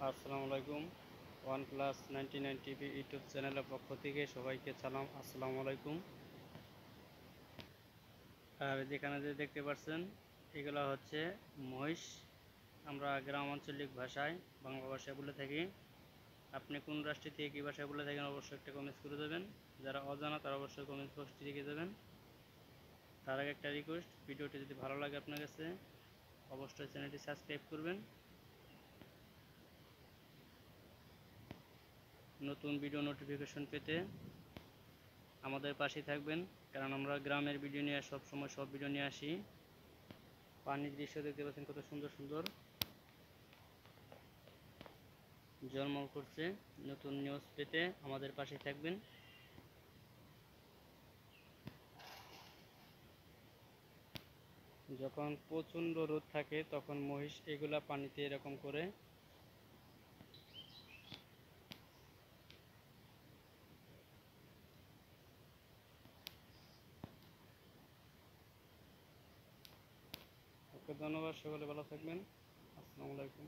আসসালামু আলাইকুম। OnePlus 99 TV YouTube চ্যানেলের পক্ষ থেকে সবাইকে সালাম, আসসালামু আলাইকুম। আর যেখানে যে দেখতে পাচ্ছেন এগুলো হচ্ছে মহিষ। আমরা গ্রাম আঞ্চলিক ভাষায় বাংলা ভাষায় বলে থাকি। আপনি কোন রাষ্ট্র থেকে কী ভাষায় বলে থাকেন অবশ্যই একটা কমেন্টস করে দেবেন। যারা অজানা তারা অবশ্যই কমেন্টস বক্সটি লিখে দেবেন। তার আগে একটা রিকোয়েস্ট, ভিডিওটি যদি ভালো লাগে আপনার কাছে অবশ্যই চ্যানেলটি সাবস্ক্রাইব করবেন। নতুন ভিডিও নোটিফিকেশন পেতে আমাদের পাশেই থাকবেন, কারণ আমরা গ্রামের ভিডিও নিয়ে সবসময় সব ভিডিও নিয়ে আসি। পানির দৃশ্য দেখতে পাচ্ছেন কত সুন্দর সুন্দর ঝলমল করছে। নতুন নিউজ পেতে আমাদের পাশেই থাকবেন। যখন প্রচণ্ড রোদ থাকে তখন মহিষ এগুলা পানিতে এরকম করে ওকে ধন্যবাদ। সকলে ভালো থাকবেন। আসসালামু আলাইকুম।